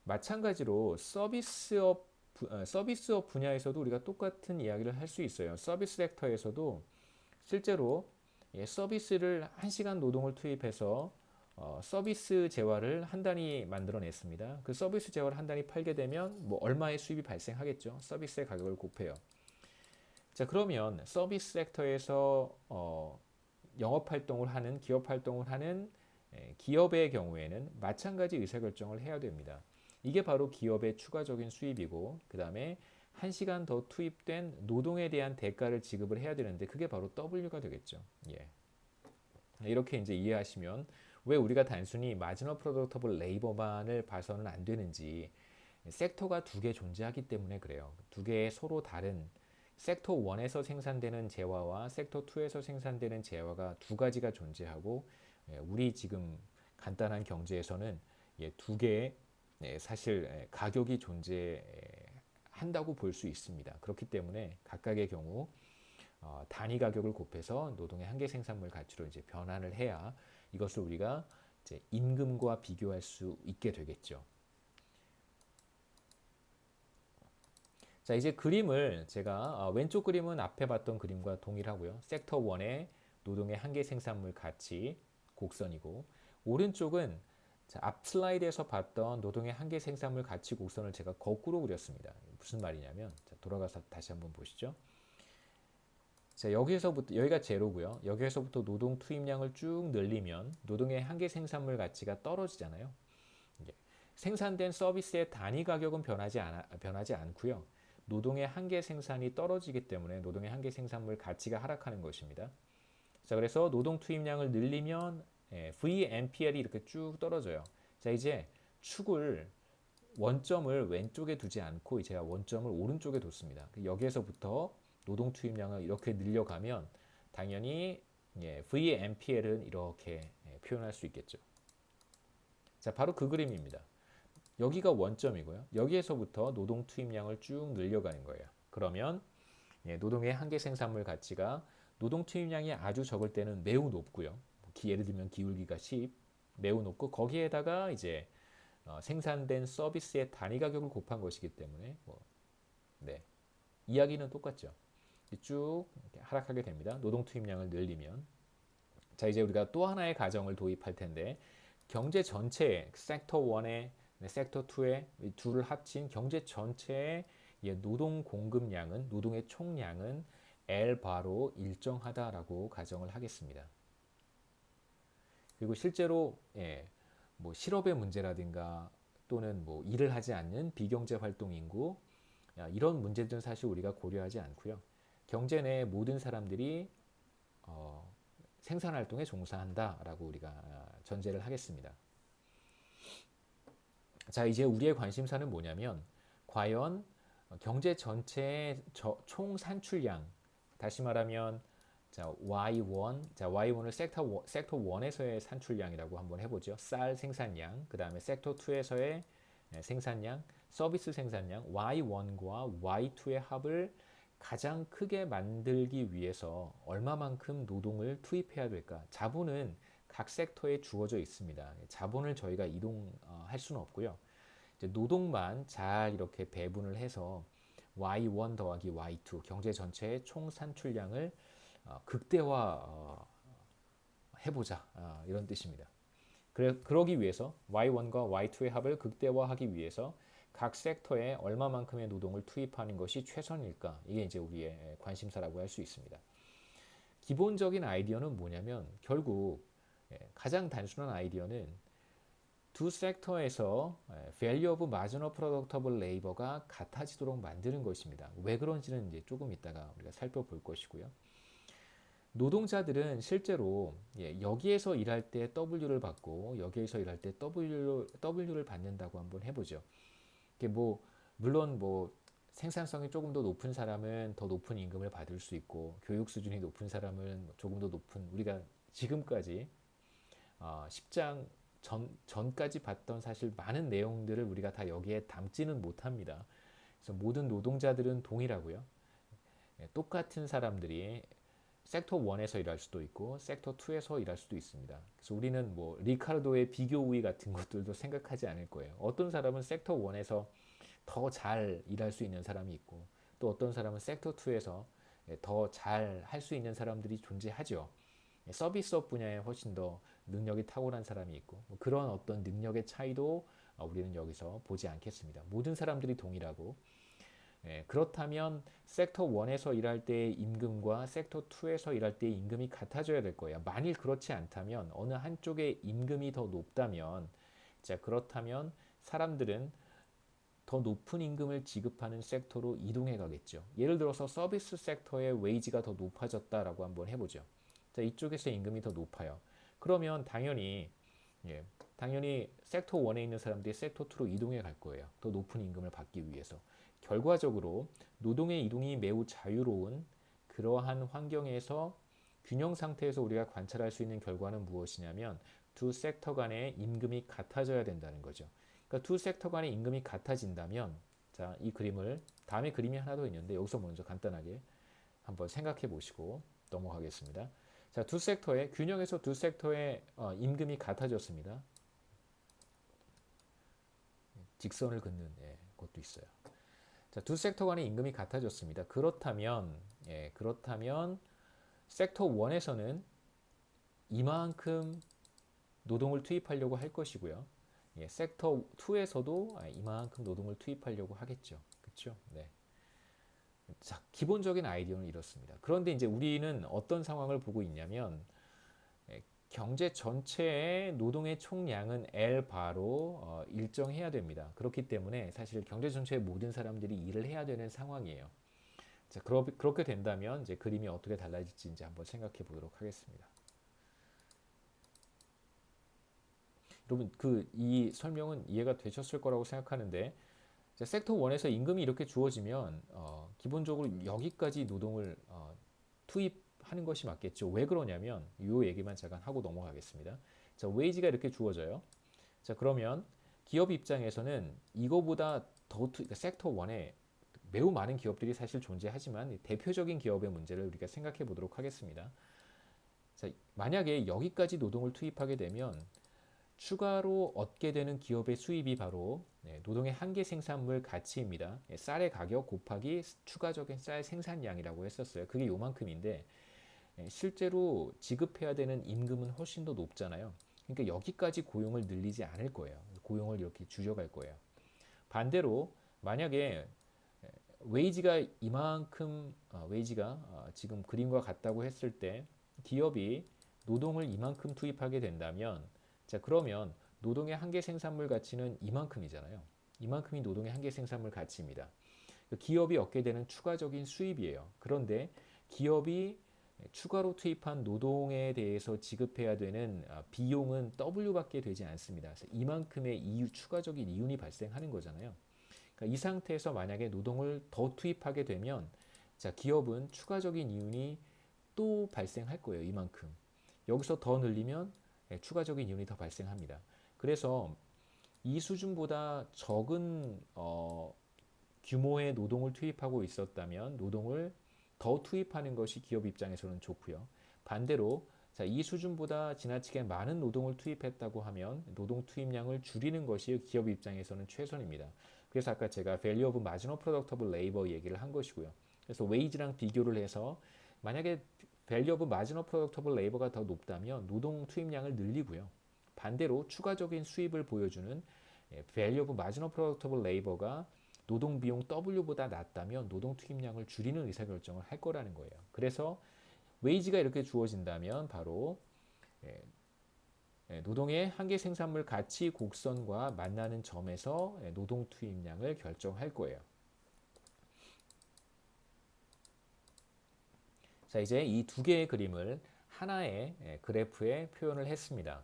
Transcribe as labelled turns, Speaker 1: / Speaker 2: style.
Speaker 1: 마찬가지로 서비스업 분야에서도 우리가 똑같은 이야기를 할 수 있어요. 서비스 섹터에서도 실제로 서비스를 1시간 노동을 투입해서 서비스 재화를 한 단위 만들어냈습니다. 그 서비스 재화를 한 단위 팔게 되면 뭐 얼마의 수입이 발생하겠죠. 서비스의 가격을 곱해요. 자, 그러면 서비스 섹터에서 영업 활동을 하는 기업 활동을 하는 기업의 경우에는 마찬가지 의사결정을 해야 됩니다. 이게 바로 기업의 추가적인 수입이고 그 다음에 1시간 더 투입된 노동에 대한 대가를 지급을 해야 되는데 그게 바로 W가 되겠죠. 예. 이렇게 이제 이해하시면 왜 우리가 단순히 마지노 프로덕터블 레이버만을 봐서는 안 되는지 섹터가 두 개 존재하기 때문에 그래요. 두 개의 서로 다른 섹터 1에서 생산되는 재화와 섹터 2에서 생산되는 재화가 두 가지가 존재하고 우리 지금 간단한 경제에서는 두 개의 사실 가격이 존재한다고 볼 수 있습니다. 그렇기 때문에 각각의 경우 단위 가격을 곱해서 노동의 한계 생산물 가치로 이제 변환을 해야 이것을 우리가 이제 임금과 비교할 수 있게 되겠죠. 자, 이제 그림을 제가 왼쪽 그림은 앞에 봤던 그림과 동일하고요. 섹터 1의 노동의 한계 생산물 가치 곡선이고 오른쪽은 자, 앞 슬라이드에서 봤던 노동의 한계 생산물 가치 곡선을 제가 거꾸로 그렸습니다. 무슨 말이냐면 자, 돌아가서 다시 한번 보시죠. 자, 여기에서부터 여기가 제로고요. 여기에서부터 노동 투입량을 쭉 늘리면 노동의 한계 생산물 가치가 떨어지잖아요. 생산된 서비스의 단위 가격은 변하지 않고요. 노동의 한계 생산이 떨어지기 때문에 노동의 한계 생산물 가치가 하락하는 것입니다. 자, 그래서 노동 투입량을 늘리면 VMPL이 이렇게 쭉 떨어져요. 자, 이제 축을 원점을 왼쪽에 두지 않고 제가 원점을 오른쪽에 뒀습니다. 여기에서부터 노동 투입량을 이렇게 늘려가면 당연히 VMPL은 이렇게 표현할 수 있겠죠. 자, 바로 그 그림입니다. 여기가 원점이고요. 여기에서부터 노동 투입량을 쭉 늘려가는 거예요. 그러면 노동의 한계 생산물 가치가 노동 투입량이 아주 적을 때는 매우 높고요. 예를 들면 기울기가 10 매우 높고 거기에다가 이제 생산된 서비스의 단위 가격을 곱한 것이기 때문에 네, 이야기는 똑같죠. 쭉 하락하게 됩니다. 노동 투입량을 늘리면 자, 이제 우리가 또 하나의 가정을 도입할 텐데 경제 전체의 섹터 1의 섹터 2의 둘을 합친 경제 전체의 노동 공급량은 노동의 총량은 L 바로 일정하다라고 가정을 하겠습니다. 그리고 실제로 뭐 실업의 문제라든가 또는 뭐 일을 하지 않는 비경제 활동 인구 이런 문제들은 사실 우리가 고려하지 않고요. 경제 내 모든 사람들이 생산 활동에 종사한다라고 우리가 전제를 하겠습니다. 자, 이제 우리의 관심사는 뭐냐면 과연 경제 전체의 총 산출량, 다시 말하면 자, Y1, 자, Y1을 섹터 1에서의 산출량이라고 한번 해보죠. 쌀 생산량, 그 다음에 섹터 2에서의 생산량, 서비스 생산량, Y1과 Y2의 합을 가장 크게 만들기 위해서 얼마만큼 노동을 투입해야 될까? 자본은 각 섹터에 주어져 있습니다. 자본을 저희가 이동할 수는 없고요. 이제 노동만 잘 이렇게 배분을 해서 Y1 더하기 Y2 경제 전체의 총 산출량을 극대화 해보자 이런 뜻입니다. 그러기 위해서 Y1과 Y2의 합을 극대화하기 위해서 각 섹터에 얼마만큼의 노동을 투입하는 것이 최선일까? 이게 이제 우리의 관심사라고 할 수 있습니다. 기본적인 아이디어는 뭐냐면 결국 가장 단순한 아이디어는 두 섹터에서 Value of Marginal Productable Labor가 같아지도록 만드는 것입니다. 왜 그런지는 이제 조금 이따가 우리가 살펴볼 것이고요. 노동자들은 실제로 여기에서 일할 때 W를 받고 여기에서 일할 때 W를 받는다고 한번 해보죠. 물론 생산성이 조금 더 높은 사람은 더 높은 임금을 받을 수 있고 교육 수준이 높은 사람은 조금 더 높은 우리가 지금까지 10장 전까지 봤던 사실 많은 내용들을 우리가 다 여기에 담지는 못합니다. 그래서 모든 노동자들은 동일하고요. 똑같은 사람들이 섹터 1에서 일할 수도 있고 섹터 2에서 일할 수도 있습니다. 그래서 우리는 뭐 리카르도의 비교 우위 같은 것들도 생각하지 않을 거예요. 어떤 사람은 섹터 1에서 더 잘 일할 수 있는 사람이 있고 또 어떤 사람은 섹터 2에서 더 잘 할 수 있는 사람들이 존재하죠. 서비스업 분야에 훨씬 더 능력이 탁월한 사람이 있고 뭐 그런 어떤 능력의 차이도 우리는 여기서 보지 않겠습니다. 모든 사람들이 동일하고 그렇다면 섹터 1에서 일할 때의 임금과 섹터 2에서 일할 때의 임금이 같아져야 될 거예요. 만일 그렇지 않다면 어느 한쪽의 임금이 더 높다면 자 그렇다면 사람들은 더 높은 임금을 지급하는 섹터로 이동해 가겠죠. 예를 들어서 서비스 섹터의 웨이지가 더 높아졌다라고 한번 해보죠. 자, 이쪽에서 임금이 더 높아요. 그러면 당연히 섹터 1에 있는 사람들이 섹터 2로 이동해 갈 거예요. 더 높은 임금을 받기 위해서. 결과적으로 노동의 이동이 매우 자유로운 그러한 환경에서 균형 상태에서 우리가 관찰할 수 있는 결과는 무엇이냐면 두 섹터 간의 임금이 같아져야 된다는 거죠. 그러니까 두 섹터 간의 임금이 같아진다면 자, 이 그림을 다음에 그림이 하나 더 있는데 여기서 먼저 간단하게 한번 생각해 보시고 넘어가겠습니다. 자, 두 섹터의 균형에서 두 섹터의 임금이 같아졌습니다. 직선을 긋는 것도 있어요. 자, 두 섹터 간의 임금이 같아졌습니다. 그렇다면 섹터 1에서는 이만큼 노동을 투입하려고 할 것이고요. 섹터 2에서도 이만큼 노동을 투입하려고 하겠죠. 그렇죠? 네. 자, 기본적인 아이디어는 이렇습니다. 그런데 이제 우리는 어떤 상황을 보고 있냐면 경제 전체의 노동의 총량은 L 바로 일정해야 됩니다. 그렇기 때문에 사실 경제 전체의 모든 사람들이 일을 해야 되는 상황이에요. 자, 그렇게 된다면 이제 그림이 어떻게 달라질지 이제 한번 생각해 보도록 하겠습니다. 여러분 이 설명은 이해가 되셨을 거라고 생각하는데 섹터 1에서 임금이 이렇게 주어지면 기본적으로 여기까지 노동을 투입하는 것이 맞겠죠. 왜 그러냐면 이 얘기만 잠깐 하고 넘어가겠습니다. 자, 웨이지가 이렇게 주어져요. 자, 그러면 기업 입장에서는 이거보다 그러니까 섹터 1에 매우 많은 기업들이 사실 존재하지만 대표적인 기업의 문제를 우리가 생각해 보도록 하겠습니다. 자, 만약에 여기까지 노동을 투입하게 되면 추가로 얻게 되는 기업의 수입이 바로 노동의 한계 생산물 가치입니다. 쌀의 가격 곱하기 추가적인 쌀 생산량이라고 했었어요. 그게 요만큼인데 실제로 지급해야 되는 임금은 훨씬 더 높잖아요. 그러니까 여기까지 고용을 늘리지 않을 거예요. 고용을 이렇게 줄여갈 거예요. 반대로 만약에 웨이지가 이만큼 웨이지가 지금 그림과 같다고 했을 때 기업이 노동을 이만큼 투입하게 된다면 자, 그러면 노동의 한계 생산물 가치는 이만큼이잖아요. 이만큼이 노동의 한계 생산물 가치입니다. 기업이 얻게 되는 추가적인 수입이에요. 그런데 기업이 추가로 투입한 노동에 대해서 지급해야 되는 비용은 W밖에 되지 않습니다. 그래서 이만큼의 추가적인 이윤이 발생하는 거잖아요. 그러니까 이 상태에서 만약에 노동을 더 투입하게 되면 자, 기업은 추가적인 이윤이 또 발생할 거예요. 이만큼. 여기서 더 늘리면 추가적인 이윤이 더 발생합니다. 그래서 이 수준보다 적은 규모의 노동을 투입하고 있었다면 노동을 더 투입하는 것이 기업 입장에서는 좋고요. 반대로 자, 이 수준보다 지나치게 많은 노동을 투입했다고 하면 노동 투입량을 줄이는 것이 기업 입장에서는 최선입니다. 그래서 아까 제가 Value of Marginal Productable Labor 얘기를 한 것이고요. 그래서 웨이지랑 비교를 해서 만약에 Value of Marginal Productable Labor가 더 높다면 노동 투입량을 늘리고요. 반대로 추가적인 수입을 보여주는 Value of Marginal Productable Labor가 노동 비용 W보다 낮다면 노동 투입량을 줄이는 의사결정을 할 거라는 거예요. 그래서 웨이지가 이렇게 주어진다면 바로 노동의 한계 생산물 가치 곡선과 만나는 점에서 노동 투입량을 결정할 거예요. 자, 이제 이 두 개의 그림을 하나의 그래프에 표현을 했습니다.